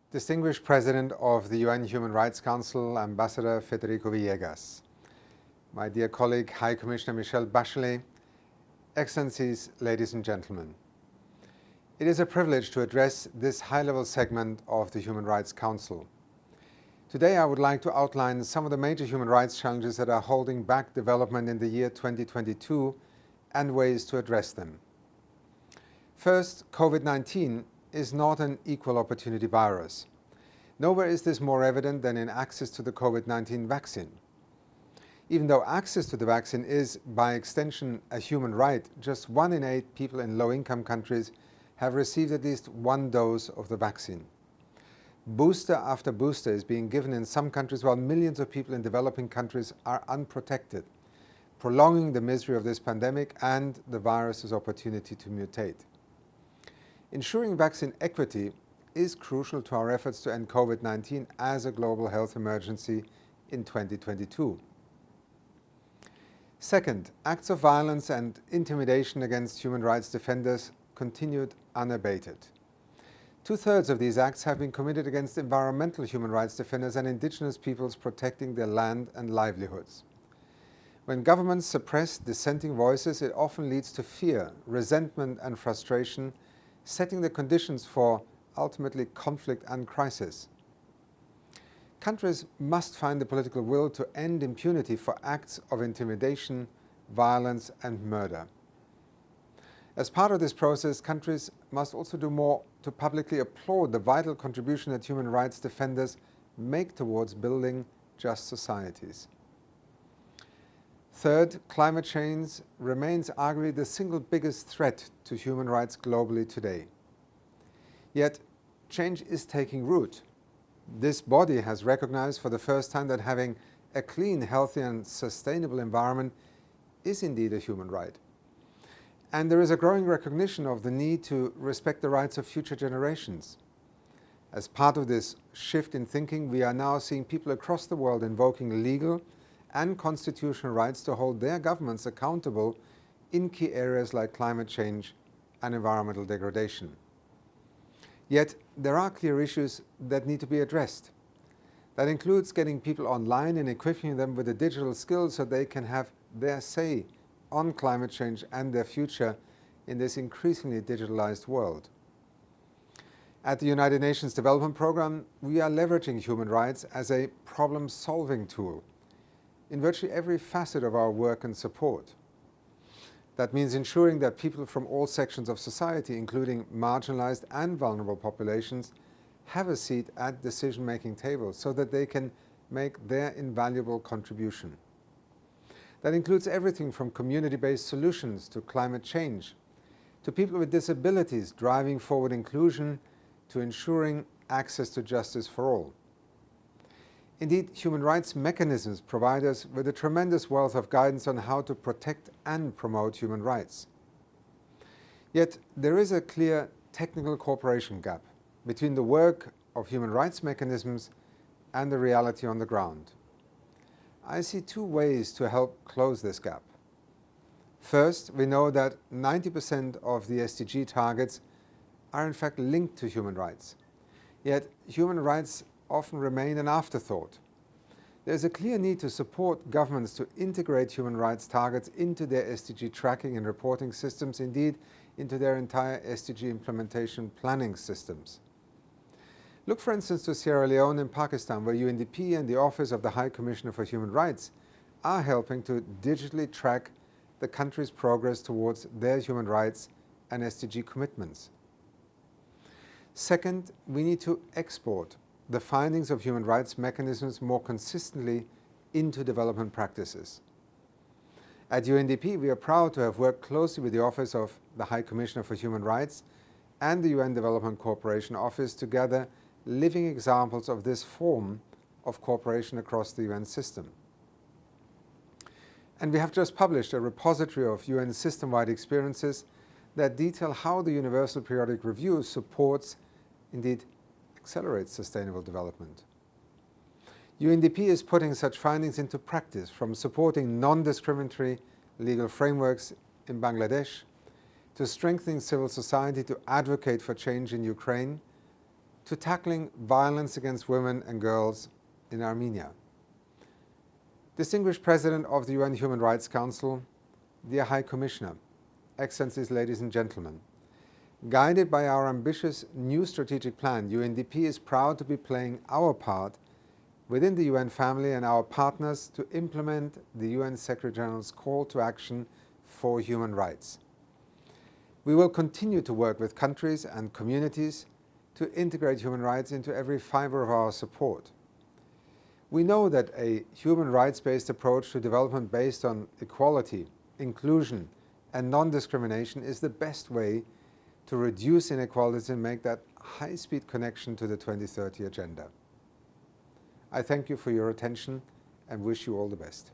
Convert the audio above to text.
Distinguished President of the UN Human Rights Council, Ambassador Federico Villegas, my dear colleague, High Commissioner Michelle Bachelet, Excellencies, ladies and gentlemen. It is a privilege to address this high-level segment of the Human Rights Council. Today I would like to outline some of the major human rights challenges that are holding back development in the year 2022 and ways to address them. First, COVID-19 is not an equal opportunity virus. Nowhere is this more evident than in access to the COVID-19 vaccine. Even though access to the vaccine is, by extension, a human right, just 1 in 8 people in low-income countries have received at least one dose of the vaccine. Booster after booster is being given in some countries while millions of people in developing countries are unprotected, prolonging the misery of this pandemic and the virus's opportunity to mutate. Ensuring vaccine equity is crucial to our efforts to end COVID-19 as a global health emergency in 2022. Second, acts of violence and intimidation against human rights defenders continued unabated. 2/3 of these acts have been committed against environmental human rights defenders and indigenous peoples protecting their land and livelihoods. When governments suppress dissenting voices, it often leads to fear, resentment and frustration, setting the conditions for, ultimately, conflict and crisis. Countries must find the political will to end impunity for acts of intimidation, violence and murder. As part of this process, countries must also do more to publicly applaud the vital contribution that human rights defenders make towards building just societies. Third, climate change remains arguably the single biggest threat to human rights globally today. Yet, change is taking root. This body has recognized for the first time that having a clean, healthy and sustainable environment is indeed a human right. And there is a growing recognition of the need to respect the rights of future generations. As part of this shift in thinking, we are now seeing people across the world invoking legal and constitutional rights to hold their governments accountable in key areas like climate change and environmental degradation. Yet, there are clear issues that need to be addressed. That includes getting people online and equipping them with the digital skills so they can have their say on climate change and their future in this increasingly digitalized world. At the United Nations Development Programme, we are leveraging human rights as a problem-solving tool in virtually every facet of our work and support. That means ensuring that people from all sections of society, including marginalized and vulnerable populations, have a seat at decision-making tables so that they can make their invaluable contribution. That includes everything from community-based solutions to climate change, to people with disabilities driving forward inclusion, to ensuring access to justice for all. Indeed, human rights mechanisms provide us with a tremendous wealth of guidance on how to protect and promote human rights. Yet, there is a clear technical cooperation gap between the work of human rights mechanisms and the reality on the ground. I see 2 ways to help close this gap. First, we know that 90% of the SDG targets are in fact linked to human rights. Yet, human rights often remain an afterthought. There is a clear need to support governments to integrate human rights targets into their SDG tracking and reporting systems, indeed into their entire SDG implementation planning systems. Look for instance to Sierra Leone and Pakistan, where UNDP and the Office of the High Commissioner for Human Rights are helping to digitally track the country's progress towards their human rights and SDG commitments. Second, we need to export the findings of human rights mechanisms more consistently into development practices. At UNDP, we are proud to have worked closely with the Office of the High Commissioner for Human Rights and the UN Development Cooperation Office to gather living examples of this form of cooperation across the UN system. And we have just published a repository of UN system-wide experiences that detail how the Universal Periodic Review supports, indeed accelerates sustainable development. UNDP is putting such findings into practice, from supporting non-discriminatory legal frameworks in Bangladesh, to strengthening civil society to advocate for change in Ukraine, to tackling violence against women and girls in Armenia. Distinguished President of the UN Human Rights Council, dear High Commissioner, Excellencies, ladies and gentlemen, guided by our ambitious new strategic plan, UNDP is proud to be playing our part within the UN family and our partners to implement the UN Secretary-General's call to action for human rights. We will continue to work with countries and communities to integrate human rights into every fiber of our support. We know that a human rights-based approach to development based on equality, inclusion, and non-discrimination is the best way to reduce inequalities and make that high-speed connection to the 2030 agenda. I thank you for your attention and wish you all the best.